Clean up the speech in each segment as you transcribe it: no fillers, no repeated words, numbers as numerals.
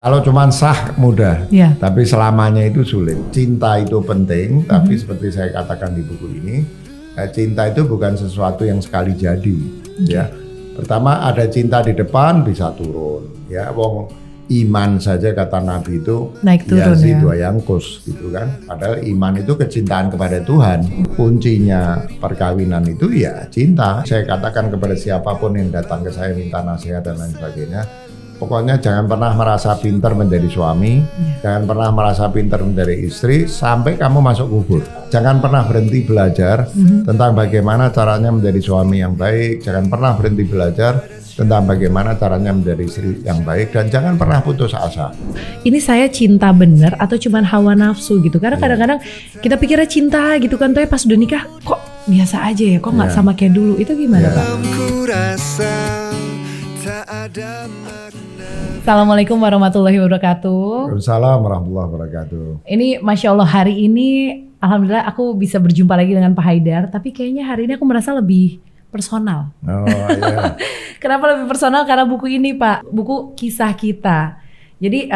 Kalau cuman sah mudah, Iya. tapi selamanya itu sulit. Cinta itu penting, tapi seperti saya katakan di buku ini, cinta itu bukan sesuatu yang sekali jadi. Ya, pertama ada cinta di depan bisa turun. Ya, wong iman saja kata Nabi itu Naik turun ya. dua yangkus gitu kan. Padahal iman itu kecintaan kepada Tuhan. Kuncinya perkawinan itu ya cinta. Saya katakan kepada siapapun yang datang ke saya minta nasihat dan lain sebagainya. Pokoknya jangan pernah merasa pintar menjadi suami, jangan pernah merasa pintar menjadi istri sampai kamu masuk kubur. Jangan pernah berhenti belajar tentang bagaimana caranya menjadi suami yang baik, jangan pernah berhenti belajar tentang bagaimana caranya menjadi istri yang baik, dan jangan pernah putus asa. Ini saya cinta bener atau cuman hawa nafsu gitu? Karena kadang-kadang kita pikirnya cinta gitu kan, tapi pas udah nikah kok biasa aja ya, kok nggak sama kayak dulu. Itu gimana Pak? Assalamualaikum warahmatullahi wabarakatuh. Waalaikumsalam warahmatullahi wabarakatuh. Ini Masya Allah, hari ini Alhamdulillah aku bisa berjumpa lagi dengan Pak Haidar. Tapi kayaknya hari ini aku merasa lebih personal. Oh iya. Kenapa lebih personal? Karena buku ini Pak, buku kisah kita. Jadi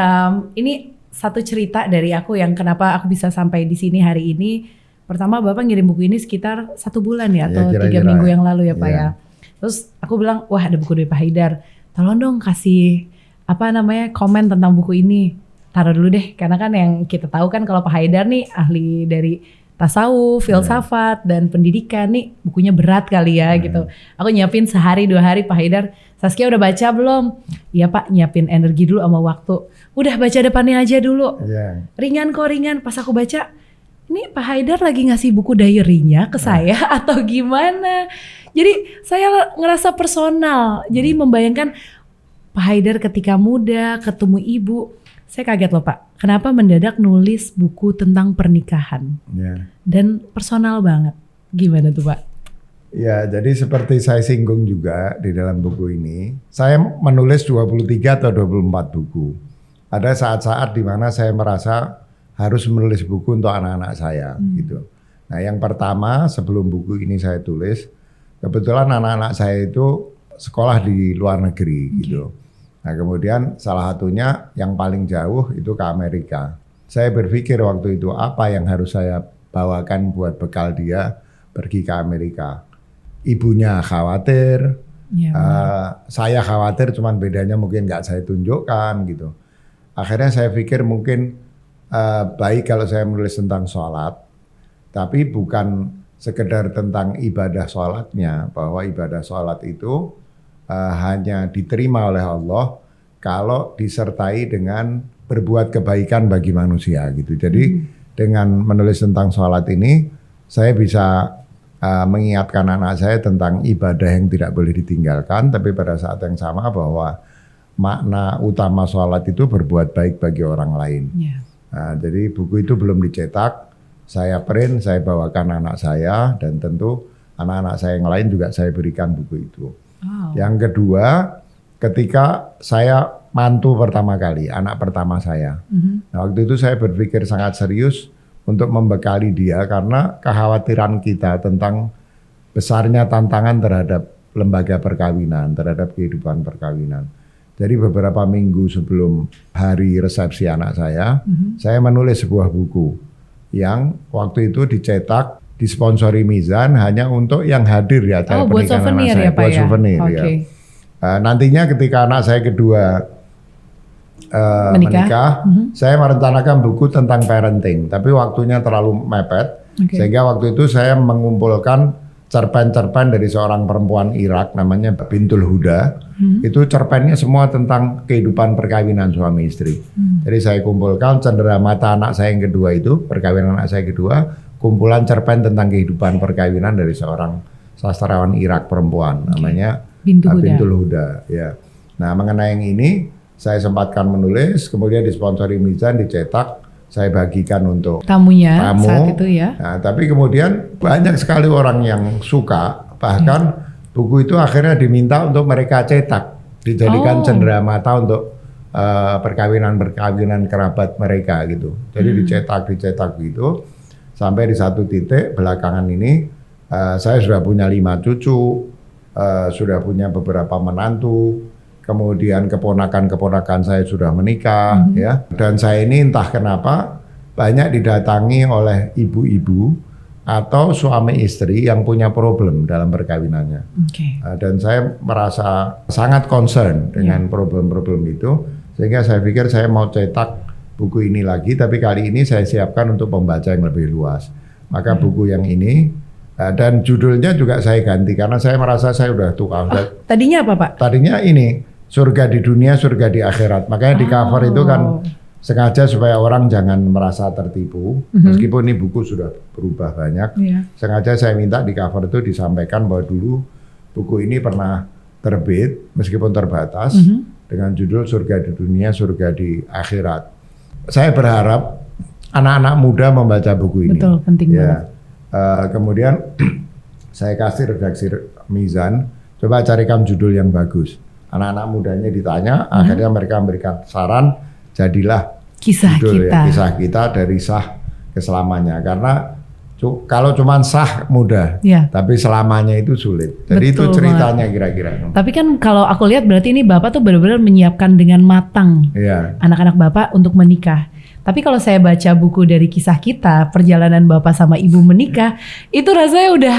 ini satu cerita dari aku yang kenapa aku bisa sampai di sini hari ini. Pertama Bapak ngirim buku ini sekitar 1 bulan ya, atau 3 minggu yang lalu ya Pak ya. Terus aku bilang, wah ada buku dari Pak Haidar, tolong dong kasih komen tentang buku ini. Taruh dulu deh, karena kan yang kita tahu kan kalau Pak Haidar nih ahli dari tasawuf, filsafat dan pendidikan nih, bukunya berat kali ya gitu. Aku nyiapin sehari 2 hari, Pak Haidar, Saskia udah baca belum? Iya Pak, nyiapin energi dulu sama waktu. Udah baca depannya aja dulu. Ringan kok, ringan. Pas aku baca, ini Pak Haidar lagi ngasih buku diary-nya ke saya atau gimana? Jadi saya ngerasa personal. Jadi membayangkan Pak Haidar ketika muda ketemu ibu. Saya kaget loh Pak, kenapa mendadak nulis buku tentang pernikahan? Dan personal banget. Gimana tuh Pak? Ya, jadi seperti saya singgung juga di dalam buku ini, saya menulis 23 atau 24 buku. Ada saat-saat di mana saya merasa harus menulis buku untuk anak-anak saya gitu. Nah, yang pertama sebelum buku ini saya tulis, kebetulan anak-anak saya itu sekolah di luar negeri gitu. Nah, kemudian salah satunya yang paling jauh itu ke Amerika. Saya berpikir waktu itu apa yang harus saya bawakan buat bekal dia pergi ke Amerika. Ibunya khawatir, saya khawatir, cuman bedanya mungkin nggak saya tunjukkan gitu. Akhirnya saya pikir mungkin baik kalau saya menulis tentang sholat, tapi bukan sekedar tentang ibadah sholatnya, bahwa ibadah sholat itu hanya diterima oleh Allah kalau disertai dengan berbuat kebaikan bagi manusia gitu. Jadi dengan menulis tentang sholat ini, saya bisa mengingatkan anak saya tentang ibadah yang tidak boleh ditinggalkan, tapi pada saat yang sama bahwa makna utama sholat itu berbuat baik bagi orang lain. Nah, jadi buku itu belum dicetak, saya print, saya bawakan anak saya, dan tentu anak-anak saya yang lain juga saya berikan buku itu. Yang kedua, ketika saya mantu pertama kali, anak pertama saya. Nah, waktu itu saya berpikir sangat serius untuk membekali dia karena kekhawatiran kita tentang besarnya tantangan terhadap lembaga perkawinan, terhadap kehidupan perkawinan. Jadi beberapa minggu sebelum hari resepsi anak saya menulis sebuah buku yang waktu itu dicetak, disponsori Mizan hanya untuk yang hadir ya acara pernikahan anak saya, buat souvenir ya. Nantinya ketika anak saya kedua menikah, saya merencanakan buku tentang parenting, tapi waktunya terlalu mepet, sehingga waktu itu saya mengumpulkan cerpen-cerpen dari seorang perempuan Irak namanya Bintul Huda. Itu cerpennya semua tentang kehidupan perkawinan suami istri. Jadi saya kumpulkan cenderamata anak saya yang kedua itu, perkawinan anak saya kedua, kumpulan cerpen tentang kehidupan perkawinan dari seorang sastrawan Irak perempuan namanya Bintul Huda. Ya. Nah, mengenai yang ini saya sempatkan menulis, kemudian disponsori Mizan, dicetak, saya bagikan untuk tamu saat itu ya. Nah, tapi kemudian banyak sekali orang yang suka, bahkan buku itu akhirnya diminta untuk mereka cetak, dijadikan cenderamata untuk perkawinan kerabat mereka gitu. Jadi dicetak gitu. Sampai di satu titik belakangan ini saya sudah punya 5 cucu, sudah punya beberapa menantu, kemudian keponakan-keponakan saya sudah menikah, ya. Dan saya ini entah kenapa banyak didatangi oleh ibu-ibu atau suami istri yang punya problem dalam perkawinannya. Dan saya merasa sangat concern dengan problem-problem itu, sehingga saya pikir saya mau cetak buku ini lagi, tapi kali ini saya siapkan untuk pembaca yang lebih luas. Maka buku yang ini, dan judulnya juga saya ganti karena saya merasa saya udah tua. Tadinya apa Pak? Tadinya ini, surga di dunia, surga di akhirat. Makanya di cover itu kan sengaja supaya orang jangan merasa tertipu, meskipun ini buku sudah berubah banyak. Sengaja saya minta di cover itu disampaikan bahwa dulu buku ini pernah terbit, meskipun terbatas, dengan judul Surga di Dunia, Surga di Akhirat. Saya berharap anak-anak muda membaca buku ini. Betul, penting banget. Kemudian saya kasih redaksi Mizan, coba carikan judul yang bagus. Anak-anak mudanya ditanya, akhirnya mereka memberikan saran, jadilah kisah judul kita. Kisah kita dari sah ke selamanya. Karena kalau cuma sah mudah, tapi selamanya itu sulit. Jadi betul, itu ceritanya kira-kira. Tapi kan kalau aku lihat berarti ini Bapak tuh benar-benar menyiapkan dengan matang anak-anak Bapak untuk menikah. Tapi kalau saya baca buku dari kisah kita, perjalanan Bapak sama Ibu menikah, itu rasanya udah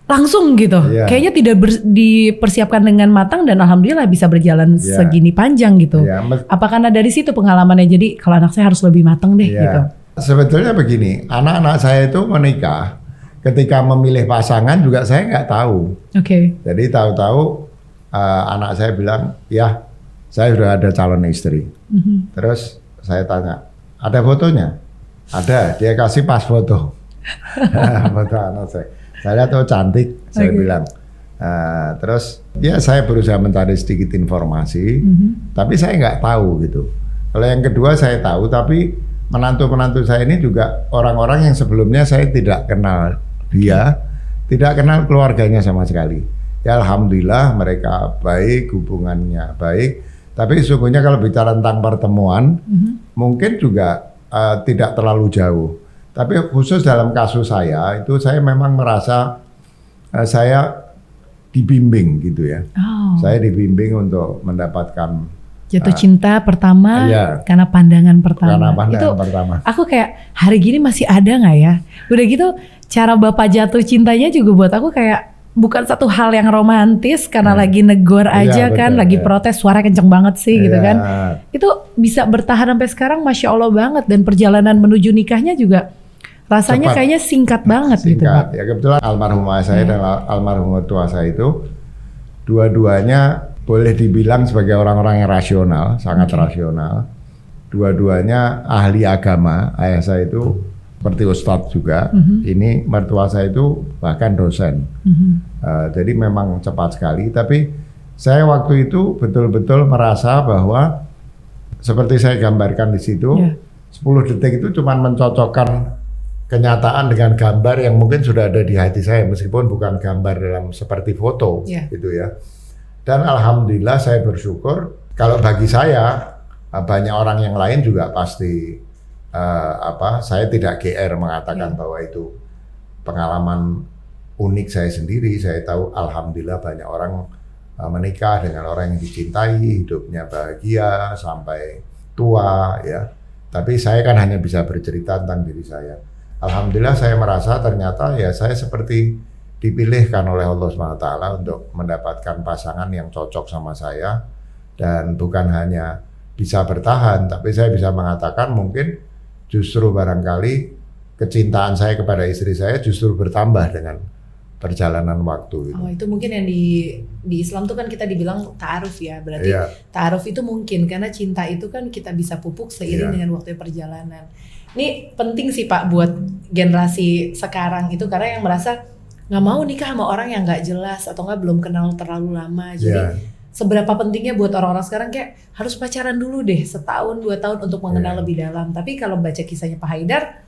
langsung gitu. Kayaknya tidak dipersiapkan dengan matang dan alhamdulillah bisa berjalan segini panjang gitu. Apa karena dari situ pengalamannya, jadi kalau anak saya harus lebih matang deh gitu. Sebetulnya begini, anak-anak saya itu menikah, ketika memilih pasangan juga saya nggak tahu. Jadi tahu-tahu anak saya bilang, ya saya sudah ada calon istri. Terus saya tanya, ada fotonya? Ada, dia kasih pas foto. Foto anak saya. Saya lihat cantik, saya bilang. Terus ya saya berusaha mencari sedikit informasi, tapi saya nggak tahu gitu. Kalau yang kedua saya tahu, tapi menantu-menantu saya ini juga orang-orang yang sebelumnya saya tidak kenal dia, tidak kenal keluarganya sama sekali. Ya alhamdulillah mereka baik, hubungannya baik. Tapi sesungguhnya kalau bicara tentang pertemuan, mungkin juga tidak terlalu jauh. Tapi khusus dalam kasus saya, itu saya memang merasa saya dibimbing gitu ya. Saya dibimbing untuk mendapatkan jatuh cinta pertama karena pandangan pertama. Karena pandangan itu pertama. Aku kayak hari gini masih ada nggak ya? Udah gitu cara Bapak jatuh cintanya juga buat aku kayak bukan satu hal yang romantis karena lagi negor aja kan, lagi protes, suara kenceng banget sih gitu kan. Itu bisa bertahan sampai sekarang, Masya Allah banget. Dan perjalanan menuju nikahnya juga rasanya cepat, kayaknya singkat banget gitu Pak. Ya kebetulan almarhumah saya dan almarhum mertua saya itu dua-duanya boleh dibilang sebagai orang-orang yang rasional, sangat rasional. Dua-duanya ahli agama. Ayah saya itu seperti ustadz juga. Ini mertua saya itu bahkan dosen. Jadi memang cepat sekali. Tapi saya waktu itu betul-betul merasa bahwa seperti saya gambarkan di situ, 10 detik itu cuma mencocokkan kenyataan dengan gambar yang mungkin sudah ada di hati saya, meskipun bukan gambar dalam seperti foto gitu ya. Dan alhamdulillah saya bersyukur, kalau bagi saya banyak orang yang lain juga pasti saya tidak GR mengatakan bahwa itu pengalaman unik saya sendiri. Saya tahu alhamdulillah banyak orang menikah dengan orang yang dicintai, hidupnya bahagia sampai tua ya. Tapi saya kan hanya bisa bercerita tentang diri saya. Alhamdulillah saya merasa ternyata ya saya seperti dipilihkan oleh Allah SWT untuk mendapatkan pasangan yang cocok sama saya, dan bukan hanya bisa bertahan, tapi saya bisa mengatakan mungkin justru barangkali kecintaan saya kepada istri saya justru bertambah dengan perjalanan waktu itu. Itu mungkin yang di Islam tuh kan kita dibilang ta'aruf ya, berarti ta'aruf itu mungkin karena cinta itu kan kita bisa pupuk seiring dengan waktu perjalanan. Ini penting sih Pak buat generasi sekarang itu, karena yang merasa nggak mau nikah sama orang yang nggak jelas atau nggak belum kenal terlalu lama. Jadi seberapa pentingnya buat orang-orang sekarang kayak harus pacaran dulu deh 1 tahun 2 tahun untuk mengenal lebih dalam. Tapi kalau baca kisahnya Pak Haidar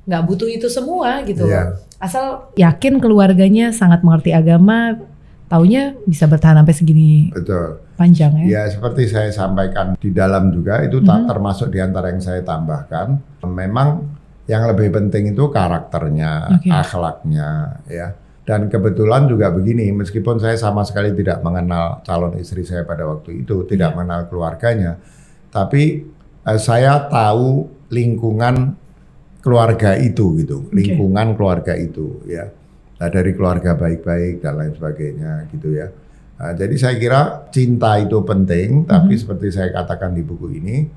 nggak butuh itu semua gitu loh. Asal yakin keluarganya sangat mengerti agama, taunya bisa bertahan sampai segini. Betul. Panjang ya. Ya seperti saya sampaikan di dalam juga itu termasuk di antara yang saya tambahkan. Memang yang lebih penting itu karakternya, akhlaknya ya. Dan kebetulan juga begini, meskipun saya sama sekali tidak mengenal calon istri saya pada waktu itu, tidak mengenal keluarganya, tapi saya tahu lingkungan keluarga itu gitu, lingkungan keluarga itu ya. Nah, dari keluarga baik-baik dan lain sebagainya gitu ya. Nah, jadi saya kira cinta itu penting, tapi seperti saya katakan di buku ini,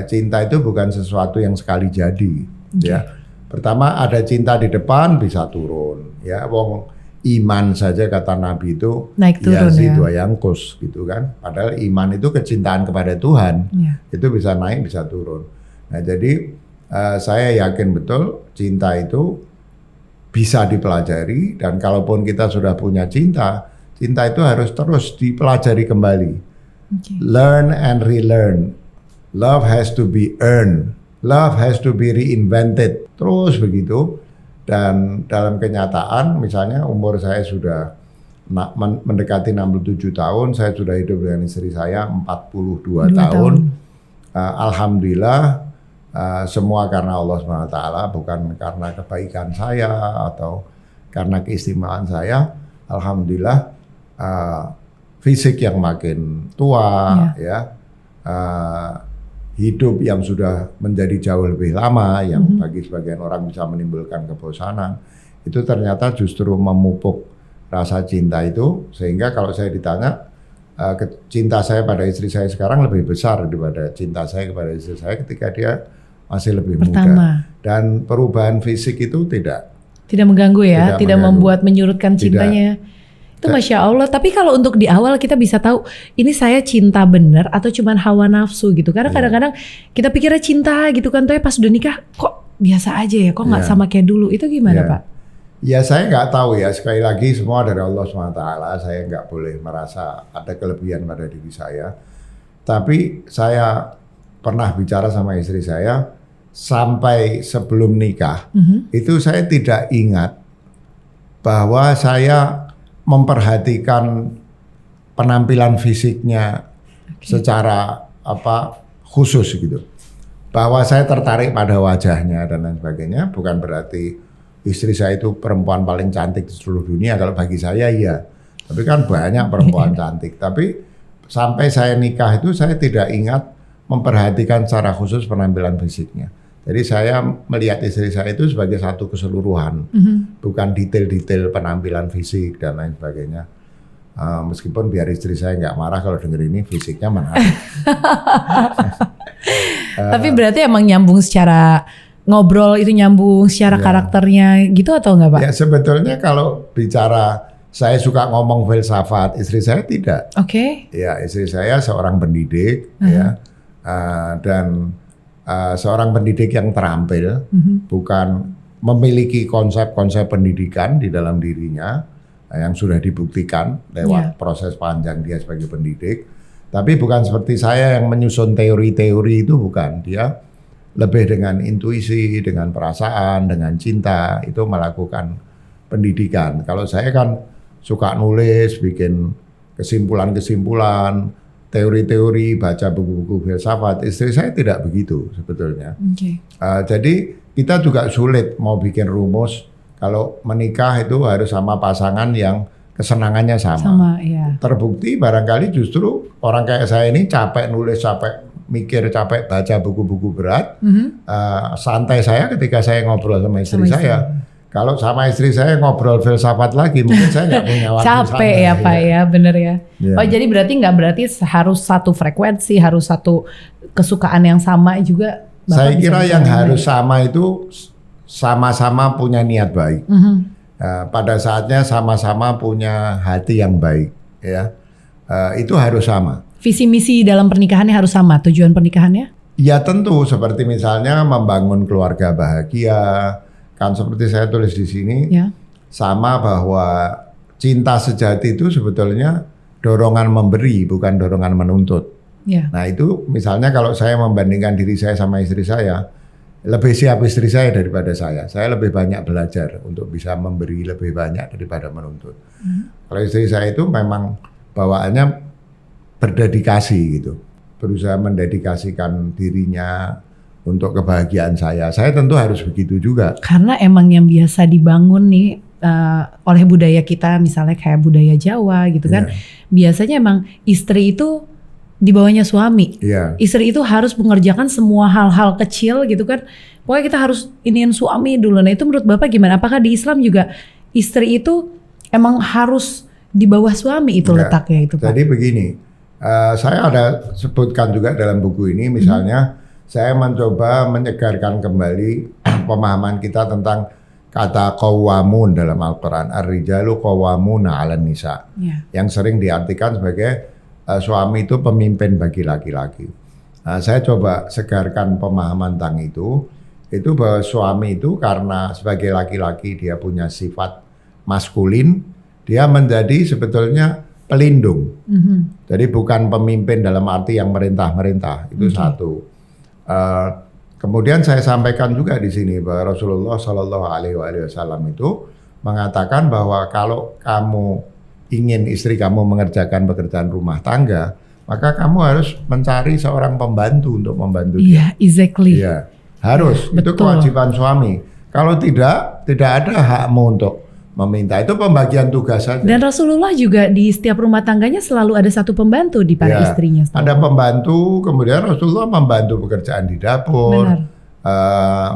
cinta itu bukan sesuatu yang sekali jadi ya. Pertama ada cinta di depan bisa turun ya, wong iman saja kata Nabi itu naik turun ya. Dua yangkus gitu kan. Padahal iman itu kecintaan kepada Tuhan. Itu bisa naik bisa turun. Nah, jadi saya yakin betul cinta itu bisa dipelajari, dan kalaupun kita sudah punya cinta itu harus terus dipelajari kembali. Learn and relearn. Love has to be earned. Love has to be reinvented. Terus begitu. Dan dalam kenyataan misalnya umur saya sudah mendekati 67 tahun, saya sudah hidup dengan istri saya 42 tahun. Alhamdulillah semua karena Allah SWT, bukan karena kebaikan saya atau karena keistimewaan saya. Alhamdulillah fisik yang makin tua ya. Hidup yang sudah menjadi jauh lebih lama, yang bagi sebagian orang bisa menimbulkan kebosanan, itu ternyata justru memupuk rasa cinta itu, sehingga kalau saya ditanya, cinta saya pada istri saya sekarang lebih besar daripada cinta saya kepada istri saya ketika dia masih lebih muda. Dan perubahan fisik itu tidak mengganggu ya, tidak membuat menyurutkan cintanya. Itu Masya Allah. Tapi kalau untuk di awal kita bisa tahu ini saya cinta bener atau cuman hawa nafsu gitu. Karena kadang-kadang kita pikirnya cinta gitu kan, tapi pas udah nikah kok biasa aja ya, kok nggak sama kayak dulu. Itu gimana Pak? Ya saya nggak tahu ya, sekali lagi semua dari Allah SWT. Saya nggak boleh merasa ada kelebihan pada diri saya. Tapi saya pernah bicara sama istri saya, sampai sebelum nikah itu saya tidak ingat bahwa saya memperhatikan penampilan fisiknya secara khusus gitu. Bahwa saya tertarik pada wajahnya dan lain sebagainya, bukan berarti istri saya itu perempuan paling cantik di seluruh dunia. Kalau bagi saya iya. Tapi kan banyak perempuan cantik. Tapi sampai saya nikah itu saya tidak ingat memperhatikan secara khusus penampilan fisiknya. Jadi saya melihat istri saya itu sebagai satu keseluruhan, bukan detail-detail penampilan fisik dan lain sebagainya. Meskipun biar istri saya nggak marah kalau denger ini, fisiknya menarik. Tapi berarti emang nyambung secara ngobrol, itu nyambung secara karakternya gitu atau nggak Pak? Ya sebetulnya kalau bicara saya suka ngomong filsafat, istri saya tidak. Ya istri saya seorang pendidik ya, dan seorang pendidik yang terampil, bukan memiliki konsep-konsep pendidikan di dalam dirinya yang sudah dibuktikan lewat proses panjang dia sebagai pendidik. Tapi bukan seperti saya yang menyusun teori-teori itu, bukan. Dia lebih dengan intuisi, dengan perasaan, dengan cinta itu melakukan pendidikan. Kalau saya kan suka nulis, bikin kesimpulan-kesimpulan, teori-teori, baca buku-buku filsafat. Istri saya tidak begitu sebetulnya. Jadi kita juga sulit mau bikin rumus kalau menikah itu harus sama pasangan yang kesenangannya sama. Terbukti barangkali justru orang kayak saya ini capek nulis, capek mikir, capek baca buku-buku berat. Santai saya ketika saya ngobrol sama istri saya. Kalau sama istri saya ngobrol filsafat lagi, mungkin saya nggak punya waktu. Capek ya Pak ya, bener ya. Oh jadi berarti harus satu frekuensi, harus satu kesukaan yang sama juga. Bapak saya kira yang harus sama itu sama-sama punya niat baik. Pada saatnya sama-sama punya hati yang baik. Ya, itu harus sama. Visi misi dalam pernikahannya harus sama, tujuan pernikahannya? Ya tentu, seperti misalnya membangun keluarga bahagia. Kan seperti saya tulis di sini, sama bahwa cinta sejati itu sebetulnya dorongan memberi, bukan dorongan menuntut. Nah itu misalnya kalau saya membandingkan diri saya sama istri saya, lebih siap istri saya daripada saya. Saya lebih banyak belajar untuk bisa memberi lebih banyak daripada menuntut. Kalau istri saya itu memang bawaannya berdedikasi gitu, berusaha mendedikasikan dirinya untuk kebahagiaan saya. Saya tentu harus begitu juga. Karena emang yang biasa dibangun nih oleh budaya kita, misalnya kayak budaya Jawa gitu kan, biasanya emang istri itu di bawahnya suami. Istri itu harus mengerjakan semua hal-hal kecil gitu kan. Pokoknya kita harus iniin suami dulu. Nah itu menurut Bapak gimana? Apakah di Islam juga istri itu emang harus di bawah suami itu letaknya itu Pak? Jadi begini, saya ada sebutkan juga dalam buku ini, misalnya saya mencoba menyegarkan kembali pemahaman kita tentang kata qawwamun dalam Al-Quran. Ar-rijalu qawwamuna 'alan nisa. Yang sering diartikan sebagai suami itu pemimpin bagi laki-laki. Saya coba segarkan pemahaman tentang itu bahwa suami itu karena sebagai laki-laki dia punya sifat maskulin, dia menjadi sebetulnya pelindung. Jadi bukan pemimpin dalam arti yang merintah-merintah, itu satu. Kemudian saya sampaikan juga di sini bahwa Rasulullah Shallallahu Alaihi Wasallam itu mengatakan bahwa kalau kamu ingin istri kamu mengerjakan pekerjaan rumah tangga, maka kamu harus mencari seorang pembantu untuk membantu dia. Exactly. Iya, harus. Itu kewajiban suami. Kalau tidak ada hakmu untuk meminta. Itu pembagian tugas saja. Dan Rasulullah juga di setiap rumah tangganya selalu ada satu pembantu di para istrinya. Ada pembantu, kemudian Rasulullah membantu pekerjaan di dapur.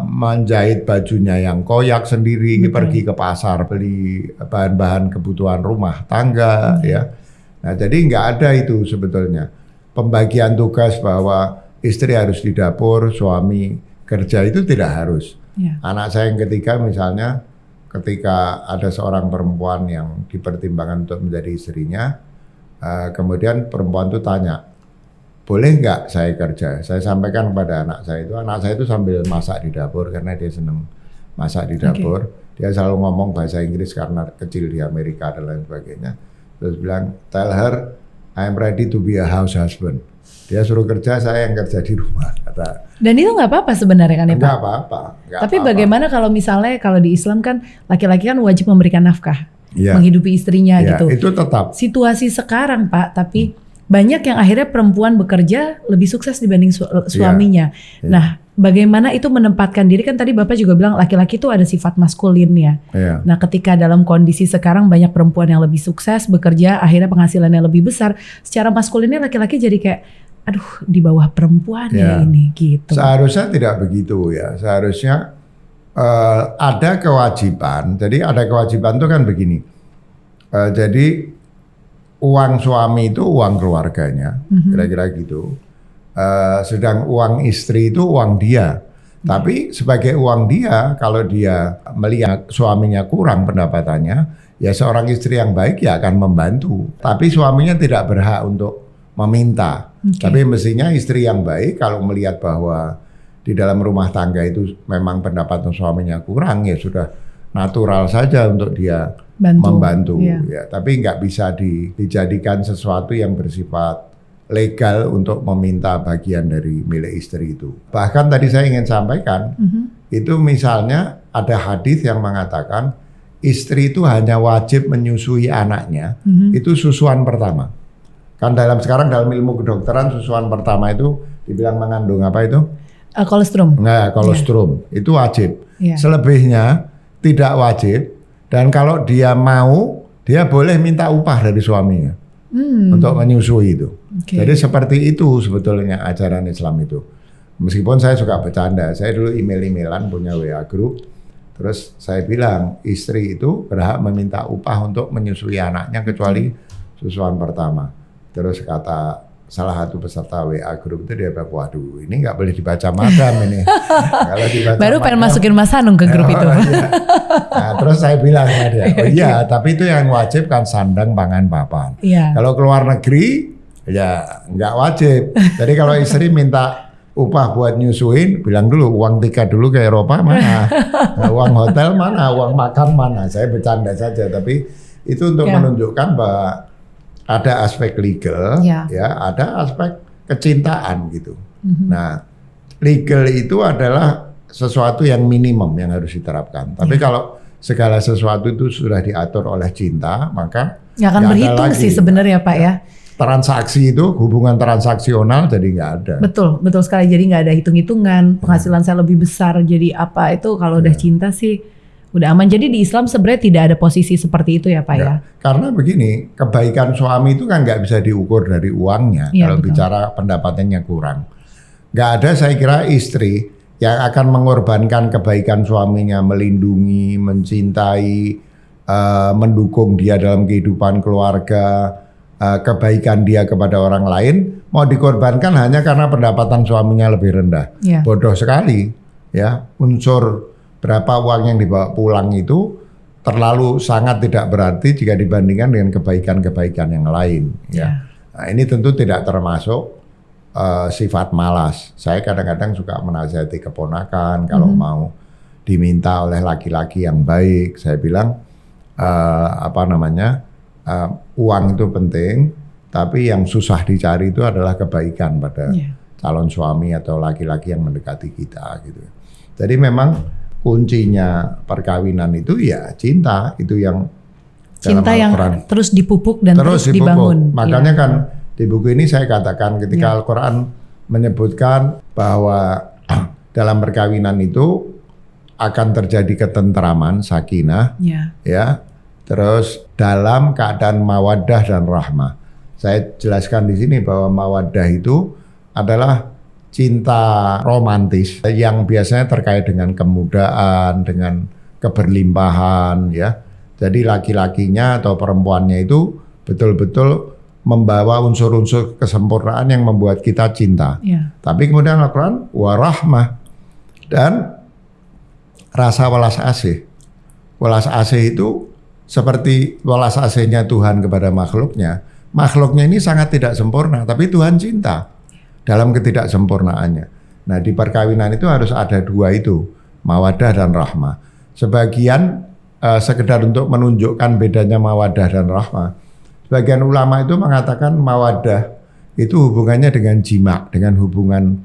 Menjahit bajunya yang koyak sendiri, pergi ke pasar beli bahan-bahan kebutuhan rumah tangga, ya. Nah, jadi nggak ada itu sebetulnya pembagian tugas bahwa istri harus di dapur, suami kerja, itu tidak harus. Anak saya yang ketiga misalnya, ketika ada seorang perempuan yang dipertimbangkan untuk menjadi istrinya, kemudian perempuan itu tanya, boleh nggak saya kerja? Saya sampaikan kepada anak saya itu sambil masak di dapur karena dia senang masak di dapur. Dia selalu ngomong bahasa Inggris karena kecil di Amerika dan lain sebagainya. Terus bilang, tell her I'm ready to be a house husband. Dia suruh kerja, saya yang kerja di rumah. Kata. Dan itu nggak apa-apa sebenarnya kan ya Pak? Nggak apa-apa. Tapi bagaimana kalau misalnya kalau di Islam kan laki-laki kan wajib memberikan nafkah, menghidupi istrinya gitu. Itu tetap. Situasi sekarang Pak, tapi banyak yang akhirnya perempuan bekerja lebih sukses dibanding suaminya. Nah, bagaimana itu menempatkan diri, kan tadi Bapak juga bilang laki-laki itu ada sifat maskulinnya. Nah, ketika dalam kondisi sekarang banyak perempuan yang lebih sukses bekerja, akhirnya penghasilannya lebih besar, secara maskulinnya laki-laki jadi kayak, aduh di bawah perempuan ini gitu. Seharusnya tidak begitu ya. Seharusnya ada kewajiban. Jadi ada kewajiban itu kan begini. Jadi uang suami itu uang keluarganya, kira-kira gitu. Sedang uang istri itu uang dia. Tapi sebagai uang dia, kalau dia melihat suaminya kurang pendapatannya, ya seorang istri yang baik ya akan membantu. Tapi suaminya tidak berhak untuk meminta. Tapi mestinya istri yang baik kalau melihat bahwa di dalam rumah tangga itu memang pendapatan suaminya kurang, ya sudah natural saja untuk dia membantu. Ya, tapi nggak bisa dijadikan sesuatu yang bersifat legal untuk meminta bagian dari milik istri itu. Bahkan tadi saya ingin sampaikan, itu misalnya ada hadis yang mengatakan istri itu hanya wajib menyusui anaknya, itu susuan pertama. Kan sekarang dalam ilmu kedokteran susuan pertama itu dibilang mengandung apa itu? Kolostrum. Nggak, kolostrum. Itu wajib. Selebihnya tidak wajib. Dan kalau dia mau, dia boleh minta upah dari suaminya untuk menyusui itu. Jadi seperti itu sebetulnya ajaran Islam itu. Meskipun saya suka bercanda, saya dulu email-emailan punya WA group, terus saya bilang istri itu berhak meminta upah untuk menyusui anaknya kecuali susuan pertama. Terus kata salah satu peserta WA grup itu, dia bilang, waduh ini nggak boleh dibaca madam ini. Kalau dibaca baru pengen masukin Mas Hanung ke grup itu. Nah, terus saya bilang sama dia, oh iya tapi itu yang wajib kan sandang pangan papan. Kalau keluar negeri ya nggak wajib. Jadi kalau istri minta upah buat nyusuin, bilang dulu uang tiket dulu ke Eropa mana, uang hotel mana, uang makan mana. Saya bercanda saja, tapi itu untuk menunjukkan bahwa ada aspek legal, ya, ada aspek kecintaan gitu. Nah, legal itu adalah sesuatu yang minimum yang harus diterapkan. Tapi kalau segala sesuatu itu sudah diatur oleh cinta, maka nggak akan berhitung sih sebenarnya Pak ya. Transaksi itu hubungan transaksional jadi nggak ada. Betul, betul sekali. Jadi nggak ada hitung-hitungan. Penghasilan saya lebih besar, jadi apa itu kalau udah cinta sih udah aman. Jadi di Islam sebenarnya tidak ada posisi seperti itu ya Pak ya? Karena begini, kebaikan suami itu kan nggak bisa diukur dari uangnya. Iya, Kalau betul. bicara pendapatannya kurang, nggak ada saya kira istri yang akan mengorbankan kebaikan suaminya, melindungi, mencintai, mendukung dia dalam kehidupan keluarga, kebaikan dia kepada orang lain, mau dikorbankan hanya karena pendapatan suaminya lebih rendah. Iya. Bodoh sekali, ya. Unsur berapa uang yang dibawa pulang itu terlalu sangat tidak berarti jika dibandingkan dengan kebaikan-kebaikan yang lain. Ya. Nah, ini tentu tidak termasuk sifat malas. Saya kadang-kadang suka menasihati keponakan kalau mau diminta oleh laki-laki yang baik. Saya bilang uang itu penting, tapi yang susah dicari itu adalah kebaikan pada calon suami atau laki-laki yang mendekati kita gitu. Jadi memang kuncinya perkawinan itu ya cinta, itu yang Cinta yang terus dipupuk dan terus dibangun. Makanya kan di buku ini saya katakan ketika Al-Quran menyebutkan bahwa dalam perkawinan itu akan terjadi ketentraman, sakinah, ya, terus dalam keadaan mawaddah dan rahmah. Saya jelaskan di sini bahwa mawaddah itu adalah cinta romantis yang biasanya terkait dengan kemudahan, dengan keberlimpahan, ya. Jadi laki-lakinya atau perempuannya itu betul-betul membawa unsur-unsur kesempurnaan yang membuat kita cinta. Tapi kemudian Al-Quran warahmah dan rasa welas asih. Welas asih itu seperti welas asihnya Tuhan kepada makhluknya. Makhluknya ini sangat tidak sempurna, tapi Tuhan cinta dalam ketidaksempurnaannya. Nah, di perkawinan itu harus ada dua itu, mawaddah dan rahmah. Sebagian sekedar untuk menunjukkan bedanya mawaddah dan rahmah. Sebagian ulama itu mengatakan mawaddah itu hubungannya dengan jima, dengan hubungan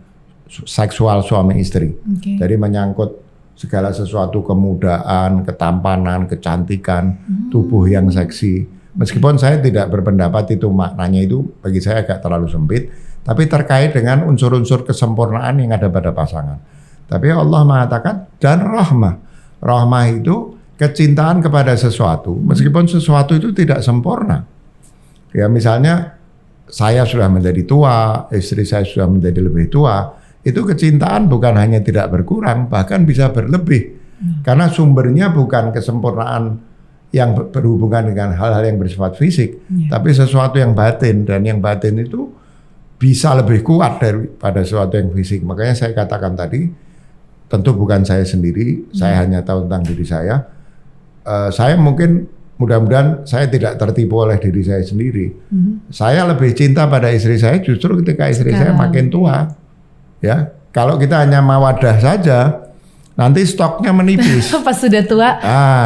seksual suami istri. Jadi menyangkut segala sesuatu, kemudahan, ketampanan, kecantikan, tubuh yang seksi. Meskipun saya tidak berpendapat itu maknanya itu bagi saya agak terlalu sempit, tapi terkait dengan unsur-unsur kesempurnaan yang ada pada pasangan. Tapi Allah mengatakan dan rahmah. Rahmah itu kecintaan kepada sesuatu, meskipun sesuatu itu tidak sempurna. Ya misalnya saya sudah menjadi tua, istri saya sudah menjadi lebih tua, itu kecintaan bukan hanya tidak berkurang, bahkan bisa berlebih. Karena sumbernya bukan kesempurnaan yang berhubungan dengan hal-hal yang bersifat fisik, tapi sesuatu yang batin, dan yang batin itu bisa lebih kuat daripada sesuatu yang fisik. Makanya saya katakan tadi, tentu bukan saya sendiri, saya hanya tahu tentang diri saya. Saya mungkin mudah-mudahan saya tidak tertipu oleh diri saya sendiri. Saya lebih cinta pada istri saya justru ketika istri saya makin tua. Ya, kalau kita hanya mawaddah saja, nanti stoknya menipis. Pas sudah tua.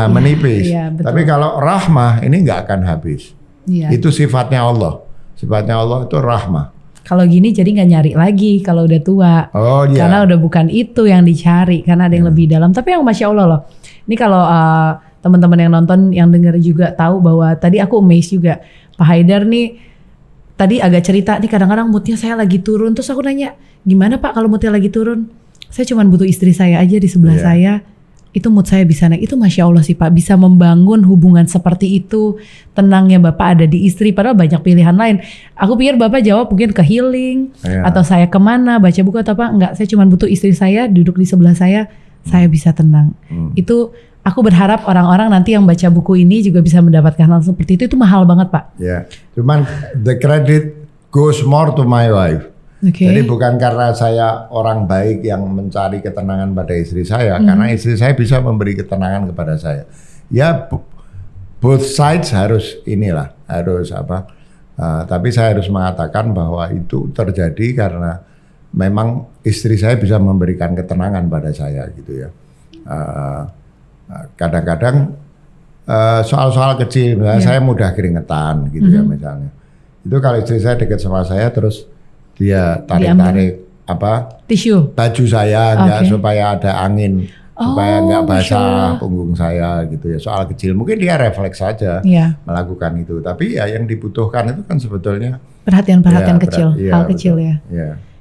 Menipis. Iya, tapi kalau rahmah ini nggak akan habis. Itu sifatnya Allah. Sifatnya Allah itu rahmah. Kalau gini jadi nggak nyari lagi kalau udah tua. Karena udah bukan itu yang dicari, karena ada yang lebih dalam. Tapi yang Masya Allah loh. Ini kalau teman-teman yang nonton, yang dengar juga tahu bahwa tadi aku amazed juga. Pak Haidar nih tadi agak cerita nih, kadang-kadang moodnya saya lagi turun. Terus aku nanya, gimana Pak kalau moodnya lagi turun? Saya cuma butuh istri saya aja di sebelah saya. Itu mood saya bisa naik. Itu Masya Allah sih Pak, bisa membangun hubungan seperti itu. Tenangnya Bapak ada di istri, padahal banyak pilihan lain. Aku pikir Bapak jawab mungkin ke healing, atau saya kemana, baca buku atau apa. Enggak, saya cuma butuh istri saya duduk di sebelah saya bisa tenang. Itu aku berharap orang-orang nanti yang baca buku ini juga bisa mendapatkan hal seperti itu. Itu mahal banget Pak. Ya, cuman the credit goes more to my wife. Jadi bukan karena saya orang baik yang mencari ketenangan pada istri saya, karena istri saya bisa memberi ketenangan kepada saya. Ya, both sides harus tapi saya harus mengatakan bahwa itu terjadi karena memang istri saya bisa memberikan ketenangan pada saya gitu ya. Kadang-kadang soal-soal kecil, misalnya saya mudah keringetan gitu ya misalnya. Itu kalau istri saya dekat sama saya terus dia tarik-tarik tisu baju saya supaya ada angin, supaya nggak basah punggung saya gitu ya. Soal kecil mungkin dia refleks saja melakukan itu, tapi ya yang dibutuhkan itu kan sebetulnya perhatian kecil, hal kecil ya.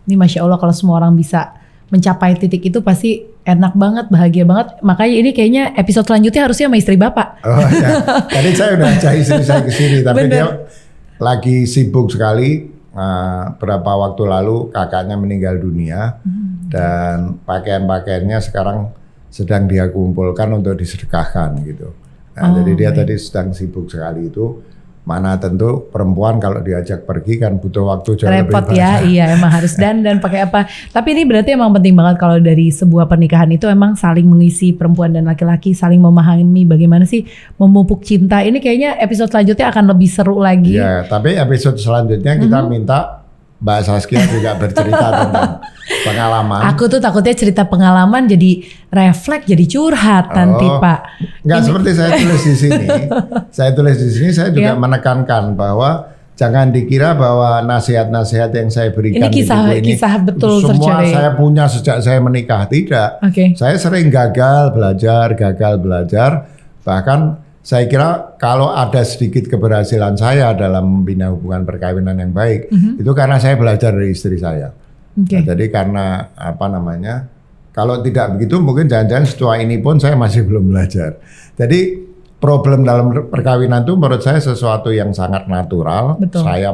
Ini Masya Allah kalau semua orang bisa mencapai titik itu pasti enak banget, bahagia banget. Makanya ini kayaknya episode selanjutnya harusnya sama istri Bapak. Oh ya, tadi saya udah ajak istri saya ke sini, tapi dia lagi sibuk sekali. Berapa waktu lalu kakaknya meninggal dunia dan pakaian-pakaiannya sekarang sedang dia kumpulkan untuk disedekahkan gitu. Nah, jadi dia tadi sedang sibuk sekali itu. Mana tentu perempuan kalau diajak pergi kan butuh waktu jauh lebih repot banyak. ya, iya emang harus dan pakai apa. Tapi ini berarti emang penting banget kalau dari sebuah pernikahan itu emang saling mengisi, perempuan dan laki-laki saling memahami bagaimana sih memupuk cinta. Ini kayaknya episode selanjutnya akan lebih seru lagi. Ya, tapi episode selanjutnya kita minta Mbak Saskia juga bercerita tentang pengalaman. Aku tuh takutnya cerita pengalaman jadi refleks, jadi curhat nanti Pak. Enggak, seperti saya tulis di sini. Saya tulis di sini, saya juga menekankan bahwa jangan dikira bahwa nasihat-nasihat yang saya berikan ini kisah betul semua terjadi. saya punya sejak saya menikah. Tidak. Saya sering gagal belajar. Bahkan saya kira kalau ada sedikit keberhasilan saya dalam membina hubungan perkawinan yang baik, itu karena saya belajar dari istri saya. Nah, jadi karena kalau tidak begitu mungkin jangan-jangan setua ini pun saya masih belum belajar. Jadi problem dalam perkawinan itu menurut saya sesuatu yang sangat natural. Betul. Saya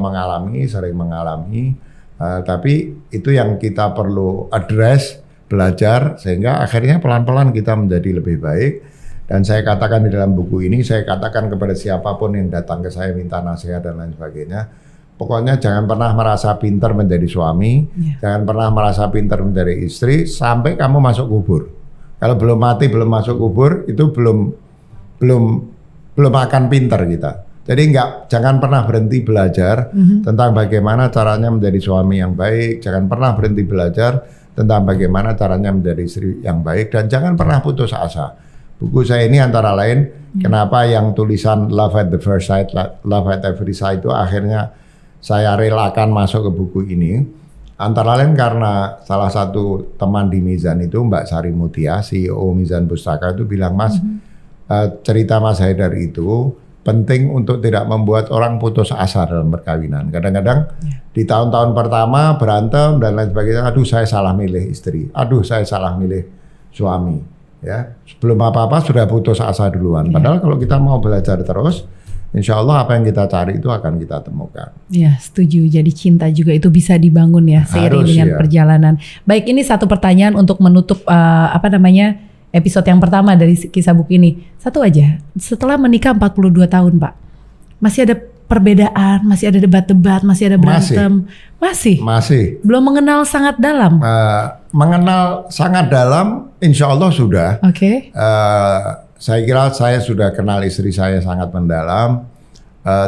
sering mengalami, tapi itu yang kita perlu address, belajar, sehingga akhirnya pelan-pelan kita menjadi lebih baik. Dan saya katakan di dalam buku ini, saya katakan kepada siapapun yang datang ke saya minta nasihat dan lain sebagainya, pokoknya jangan pernah merasa pintar menjadi suami, jangan pernah merasa pintar menjadi istri sampai kamu masuk kubur. Kalau belum mati, belum masuk kubur, itu belum akan pintar kita. Jadi jangan pernah berhenti belajar tentang bagaimana caranya menjadi suami yang baik, jangan pernah berhenti belajar tentang bagaimana caranya menjadi istri yang baik, dan jangan pernah putus asa. Buku saya ini antara lain kenapa yang tulisan Love at the First Sight, Love at Every Sight itu akhirnya saya relakan masuk ke buku ini. Antara lain karena salah satu teman di Mizan itu Mbak Sari Mutia, CEO Mizan Pustaka itu bilang, Mas, cerita Mas Haidar itu penting untuk tidak membuat orang putus asa dalam perkawinan. Kadang-kadang di tahun-tahun pertama berantem dan lain sebagainya, aduh saya salah milih istri, aduh saya salah milih suami. Ya, sebelum apa-apa sudah putus asa duluan. Padahal kalau kita mau belajar terus, insya Allah apa yang kita cari itu akan kita temukan. Ya, setuju. Jadi cinta juga itu bisa dibangun ya seiring dengan perjalanan. Baik, ini satu pertanyaan untuk menutup episode yang pertama dari kisah buku ini. Satu aja. Setelah menikah 42 tahun, Pak, masih ada perbedaan, masih ada debat-debat, masih ada berantem, masih. Belum mengenal sangat dalam. Mengenal sangat dalam, insya Allah sudah. Saya kira saya sudah kenal istri saya sangat mendalam,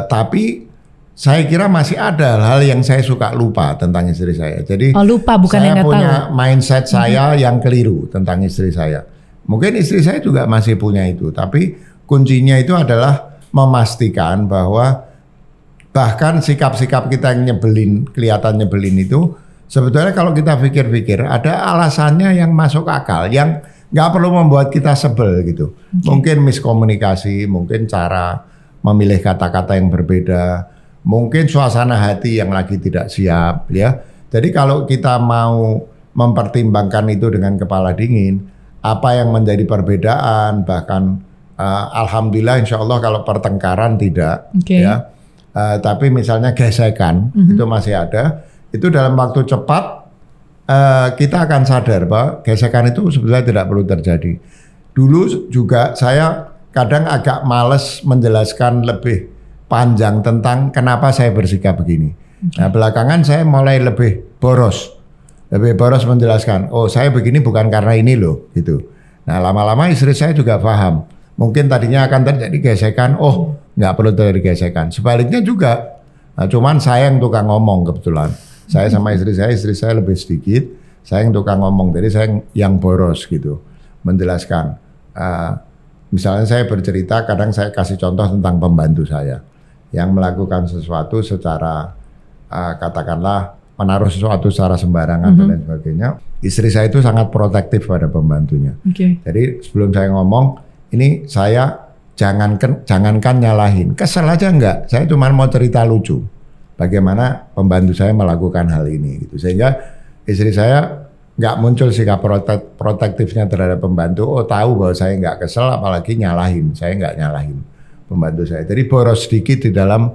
tapi saya kira masih ada hal yang saya suka lupa tentang istri saya. Jadi lupa, bukan saya yang punya mindset saya yang keliru tentang istri saya. Mungkin istri saya juga masih punya itu, tapi kuncinya itu adalah memastikan bahwa bahkan sikap-sikap kita yang kelihatan nyebelin itu, sebetulnya kalau kita pikir-pikir ada alasannya yang masuk akal, yang nggak perlu membuat kita sebel gitu. Mungkin miskomunikasi, mungkin cara memilih kata-kata yang berbeda, mungkin suasana hati yang lagi tidak siap, ya. Jadi kalau kita mau mempertimbangkan itu dengan kepala dingin, apa yang menjadi perbedaan, bahkan alhamdulillah insya Allah kalau pertengkaran tidak, ya. Tapi misalnya gesekan itu masih ada, itu dalam waktu cepat kita akan sadar bahwa gesekan itu sebenarnya tidak perlu terjadi. Dulu juga saya kadang agak males menjelaskan lebih panjang tentang kenapa saya bersikap begini. Nah belakangan saya mulai lebih boros menjelaskan, oh saya begini bukan karena ini loh gitu. Nah lama-lama istri saya juga paham. Mungkin tadinya akan terjadi gesekan, oh nggak perlu terjadi gesekan. Sebaliknya juga, nah, cuman saya yang tukang ngomong kebetulan. Saya sama istri saya lebih sedikit, saya yang tukang ngomong, jadi saya yang boros gitu, menjelaskan. Misalnya saya bercerita, kadang saya kasih contoh tentang pembantu saya yang melakukan sesuatu secara katakanlah menaruh sesuatu secara sembarangan dan lain sebagainya. Istri saya itu sangat protektif pada pembantunya. Jadi sebelum saya ngomong, ini saya jangankan nyalahin, kesel aja enggak. Saya cuma mau cerita lucu, bagaimana pembantu saya melakukan hal ini gitu. Sehingga istri saya nggak muncul sikap protektifnya terhadap pembantu. Oh tahu bahwa saya nggak kesel, apalagi nyalahin. Saya nggak nyalahin pembantu saya. Jadi boros sedikit di dalam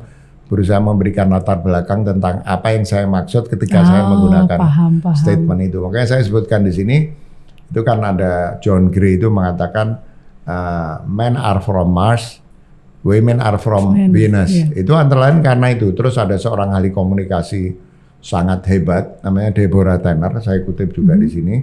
berusaha memberikan latar belakang tentang apa yang saya maksud ketika saya menggunakan statement itu. Makanya saya sebutkan di sini itu kan ada John Gray itu mengatakan men are from Mars, women are from Venus. Itu antara lain karena itu. Terus ada seorang ahli komunikasi sangat hebat, namanya Deborah Tanner, saya kutip juga di sini.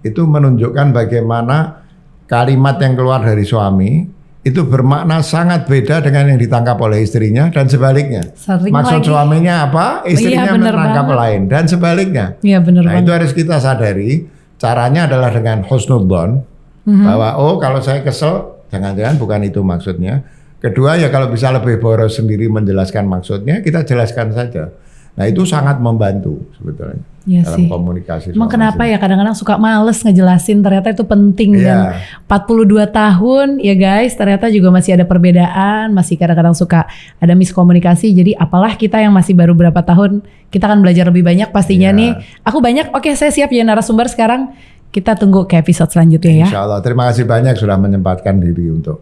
Itu menunjukkan bagaimana kalimat yang keluar dari suami itu bermakna sangat beda dengan yang ditangkap oleh istrinya dan sebaliknya. Maksud suaminya apa, istrinya menangkap lain dan sebaliknya. Iya benar banget. Itu harus kita sadari. Caranya adalah dengan husnudzon, bahwa oh kalau saya kesel, jangan-jangan bukan itu maksudnya. Kedua ya kalau bisa lebih boros sendiri menjelaskan maksudnya, kita jelaskan saja. Nah itu sangat membantu sebetulnya dalam komunikasi. Emang kenapa ya kadang-kadang suka males ngejelasin, ternyata itu penting. Dan 42 tahun ya guys, ternyata juga masih ada perbedaan, masih kadang-kadang suka ada miskomunikasi. Jadi apalah kita yang masih baru berapa tahun, kita akan belajar lebih banyak pastinya nih. Aku banyak, oke saya siap ya narasumber sekarang. Kita tunggu ke episode selanjutnya ya. Insya Allah, terima kasih banyak sudah menyempatkan diri untuk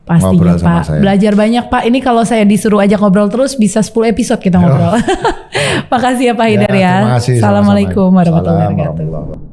pastinya Pak, belajar banyak Pak. Ini kalau saya disuruh ajak ngobrol terus bisa 10 episode kita ngobrol. Makasih ya Pak Hidar ya. Terima kasih. Assalamualaikum warahmatullahi wabarakatuh.